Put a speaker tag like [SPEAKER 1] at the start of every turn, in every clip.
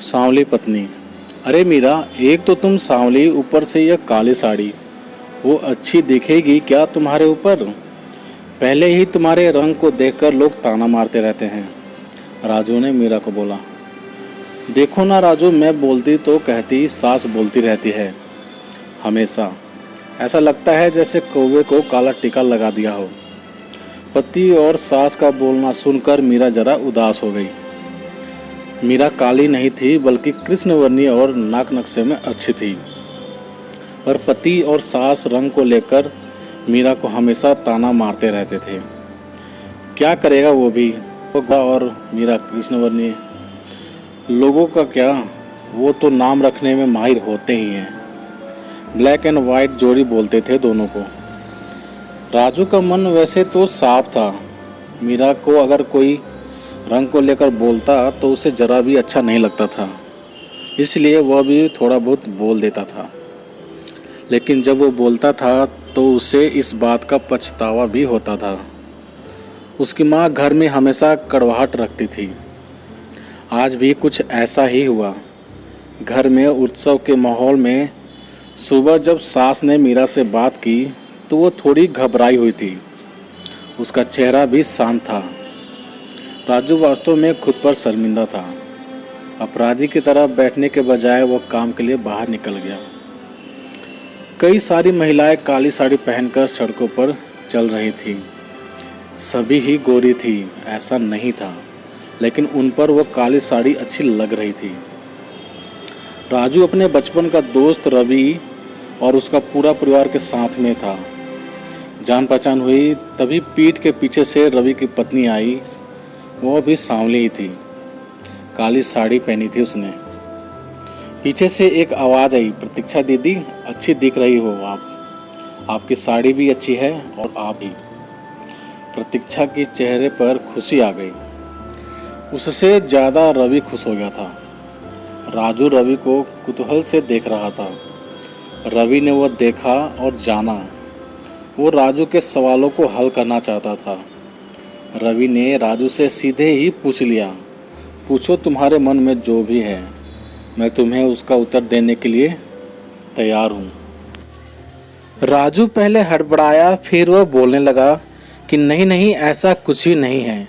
[SPEAKER 1] सांवली पत्नी। अरे मीरा, एक तो तुम सांवली, ऊपर से यह काली साड़ी, वो अच्छी दिखेगी क्या तुम्हारे ऊपर? पहले ही तुम्हारे रंग को देखकर लोग ताना मारते रहते हैं। राजू ने मीरा को बोला। देखो ना राजू, मैं बोलती तो कहती, सास बोलती रहती है हमेशा। ऐसा लगता है जैसे कौवे को काला टीका लगा दिया हो। पति और सास का बोलना सुनकर मीरा जरा उदास हो गई। मीरा काली नहीं थी, बल्कि कृष्णवर्णीय और नाक नक्शे में अच्छी थी। पर पति और सास रंग को लेकर मीरा को हमेशा ताना मारते रहते थे। क्या करेगा वो भी, और मीरा कृष्णवर्णीय। लोगों का क्या, वो तो नाम रखने में माहिर होते ही हैं। ब्लैक एंड वाइट जोड़ी बोलते थे दोनों को। राजू का मन वैसे तो साफ था। मीरा को अगर कोई रंग को लेकर बोलता तो उसे जरा भी अच्छा नहीं लगता था, इसलिए वह भी थोड़ा बहुत बोल देता था। लेकिन जब वो बोलता था तो उसे इस बात का पछतावा भी होता था। उसकी माँ घर में हमेशा कड़वाहट रखती थी। आज भी कुछ ऐसा ही हुआ। घर में उत्सव के माहौल में सुबह जब सास ने मीरा से बात की तो वो थोड़ी घबराई हुई थी। उसका चेहरा भी शांत था। राजू वास्तव में खुद पर शर्मिंदा था। अपराधी की तरह बैठने के बजाय वह काम के लिए बाहर निकल गया। कई सारी महिलाएं काली साड़ी पहनकर सड़कों पर चल रही थीं। सभी ही गोरी थी ऐसा नहीं था, लेकिन उन पर वह काली साड़ी अच्छी लग रही थी। राजू अपने बचपन का दोस्त रवि और उसका पूरा परिवार के साथ में था। जान पहचान हुई तभी पीठ के पीछे से रवि की पत्नी आई। वो भी सांवली ही थी, काली साड़ी पहनी थी उसने। पीछे से एक आवाज़ आई, प्रतीक्षा दीदी, अच्छी दिख रही हो आप, आपकी साड़ी भी अच्छी है और आप भी। प्रतीक्षा के चेहरे पर खुशी आ गई। उससे ज़्यादा रवि खुश हो गया था। राजू रवि को कुतूहल से देख रहा था। रवि ने वह देखा और जाना। वो राजू के सवालों को हल करना चाहता था। रवि ने राजू से सीधे ही पूछ लिया, पूछो तुम्हारे मन में जो भी है, मैं तुम्हें उसका उत्तर देने के लिए तैयार हूँ। राजू पहले हड़बड़ाया, फिर वह बोलने लगा कि नहीं नहीं, ऐसा कुछ भी नहीं है।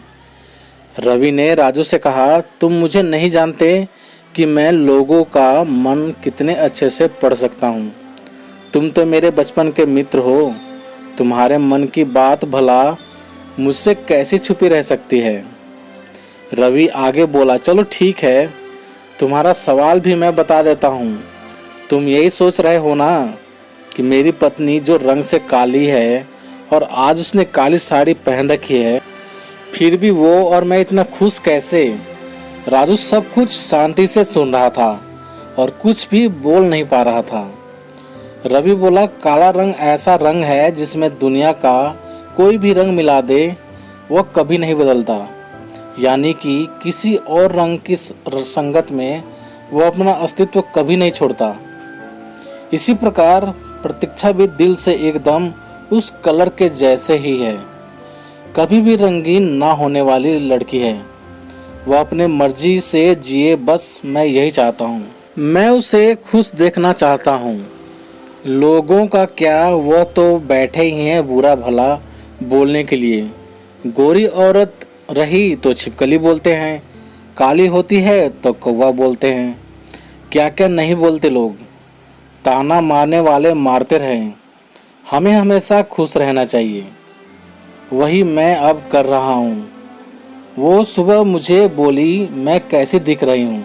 [SPEAKER 1] रवि ने राजू से कहा, तुम मुझे नहीं जानते कि मैं लोगों का मन कितने अच्छे से पढ़ सकता हूँ। तुम तो मेरे बचपन के मित्र हो। तुम्हारे मन की बात भला मुझसे कैसी छुपी रह सकती है। रवि आगे बोला, चलो ठीक है, तुम्हारा सवाल भी मैं बता देता हूँ। तुम यही सोच रहे हो ना कि मेरी पत्नी जो रंग से काली है और आज उसने काली साड़ी पहन रखी है, फिर भी वो और मैं इतना खुश कैसे? राजू सब कुछ शांति से सुन रहा था और कुछ भी बोल नहीं पा रहा था। रवि बोला, काला रंग ऐसा रंग है जिसमें दुनिया का कोई भी रंग मिला दे वह कभी नहीं बदलता, यानी कि किसी और रंग की संगत में वह अपना अस्तित्व कभी नहीं छोड़ता। इसी प्रकार प्रतीक्षा भी दिल से एकदम उस कलर के जैसे ही है। कभी भी रंगीन ना होने वाली लड़की है। वह अपने मर्जी से जिए, बस मैं यही चाहता हूँ। मैं उसे खुश देखना चाहता हूँ। लोगों का क्या, वह तो बैठे ही हैं बुरा भला बोलने के लिए। गोरी औरत रही तो छिपकली बोलते हैं, काली होती है तो कौवा बोलते हैं। क्या क्या नहीं बोलते लोग। ताना मारने वाले मारते रहें। हमें हमेशा खुश रहना चाहिए। वही मैं अब कर रहा हूँ। वो सुबह मुझे बोली, मैं कैसी दिख रही हूँ,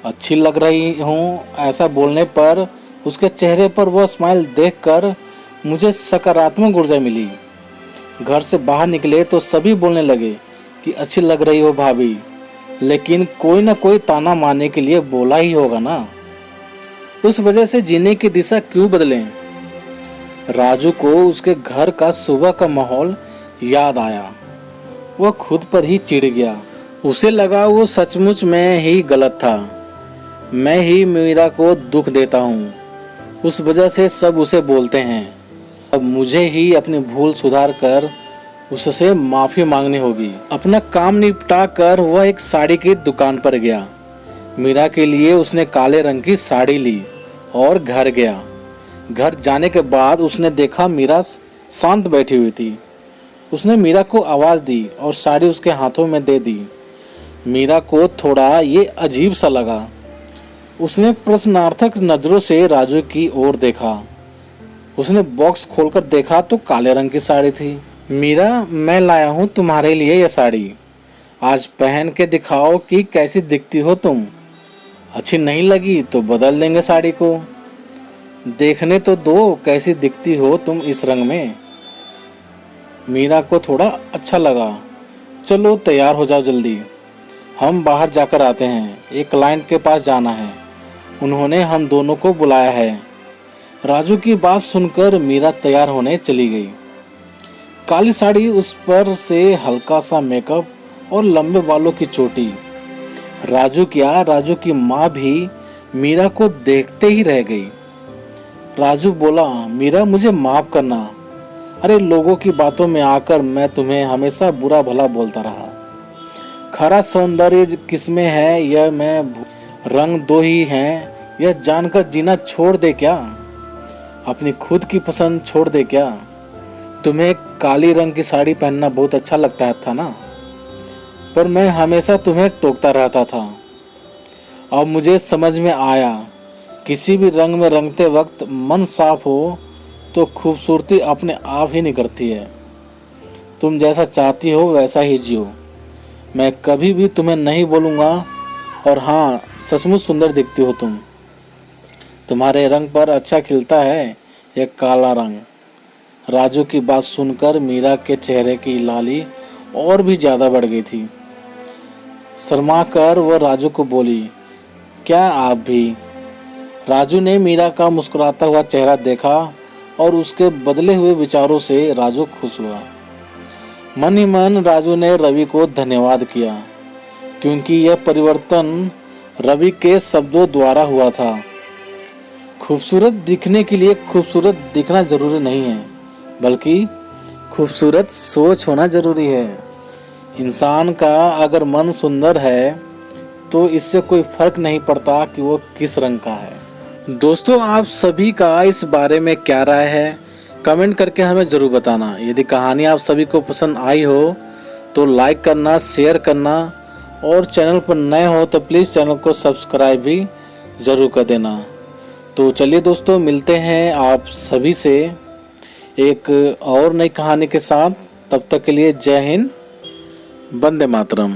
[SPEAKER 1] अच्छी लग रही हूँ। ऐसा बोलने पर उसके चेहरे पर वह स्माइल देखकर मुझे सकारात्मक ऊर्जा मिली। घर से बाहर निकले तो सभी बोलने लगे कि अच्छी लग रही हो भाभी, लेकिन कोई ना कोई ताना मारने के लिए बोला ही होगा ना। उस वजह से जीने की दिशा क्यों बदलें? राजू को उसके घर का सुबह का माहौल याद आया। वह खुद पर ही चिढ़ गया। उसे लगा वो सचमुच में ही गलत था। मैं ही मीरा को दुख देता हूँ, उस वजह से सब उसे बोलते हैं। अब मुझे ही अपनी भूल सुधार कर उससे माफ़ी मांगनी होगी। अपना काम निपटा कर वह एक साड़ी की दुकान पर गया। मीरा के लिए उसने काले रंग की साड़ी ली और घर गया। घर जाने के बाद उसने देखा मीरा शांत बैठी हुई थी। उसने मीरा को आवाज़ दी और साड़ी उसके हाथों में दे दी। मीरा को थोड़ा ये अजीब सा लगा। उसने प्रश्नार्थक नज़रों से राजू की ओर देखा। उसने बॉक्स खोलकर देखा तो काले रंग की साड़ी थी। मीरा, मैं लाया हूँ तुम्हारे लिए यह साड़ी। आज पहन के दिखाओ कि कैसी दिखती हो तुम। अच्छी नहीं लगी तो बदल देंगे साड़ी को। देखने तो दो कैसी दिखती हो तुम इस रंग में। मीरा को थोड़ा अच्छा लगा। चलो तैयार हो जाओ जल्दी, हम बाहर जाकर आते हैं, एक क्लाइंट के पास जाना है, उन्होंने हम दोनों को बुलाया है। राजू की बात सुनकर मीरा तैयार होने चली गई। काली साड़ी, उस पर से हल्का सा मेकअप और लंबे बालों की चोटी। राजू की माँ भी मीरा को देखते ही रह गई। राजू बोला, मीरा मुझे माफ करना। अरे लोगों की बातों में आकर मैं तुम्हें हमेशा बुरा भला बोलता रहा। खरा सौंदर्य किसमें है यह मैं रंग दो ही हैं यह जानकर जीना छोड़ दे क्या? अपनी खुद की पसंद छोड़ दे क्या? तुम्हें काली रंग की साड़ी पहनना बहुत अच्छा लगता था ना, पर मैं हमेशा तुम्हें टोकता रहता था। अब मुझे समझ में आया, किसी भी रंग में रंगते वक्त मन साफ हो तो खूबसूरती अपने आप ही निखरती है। तुम जैसा चाहती हो वैसा ही जियो। मैं कभी भी तुम्हें नहीं बोलूँगा। और हाँ, सचमुच सुंदर दिखती हो तुम। तुम्हारे रंग पर अच्छा खिलता है यह काला रंग। राजू की बात सुनकर मीरा के चेहरे की लाली और भी ज़्यादा बढ़ गई थी। शर्मा कर वह राजू को बोली, क्या आप भी? राजू ने मीरा का मुस्कुराता हुआ चेहरा देखा और उसके बदले हुए विचारों से राजू खुश हुआ। मन ही मन राजू ने रवि को धन्यवाद किया, क्योंकि यह परिवर्तन रवि के शब्दों द्वारा हुआ था। खूबसूरत दिखने के लिए खूबसूरत दिखना जरूरी नहीं है, बल्कि खूबसूरत सोच होना जरूरी है। इंसान का अगर मन सुंदर है तो इससे कोई फर्क नहीं पड़ता कि वो किस रंग का है। दोस्तों, आप सभी का इस बारे में क्या राय है, कमेंट करके हमें ज़रूर बताना। यदि कहानी आप सभी को पसंद आई हो तो लाइक करना, शेयर करना और चैनल पर नए हो तो प्लीज़ चैनल को सब्सक्राइब भी ज़रूर कर देना। तो चलिए दोस्तों, मिलते हैं आप सभी से एक और नई कहानी के साथ। तब तक के लिए जय हिंद, वंदे मातरम।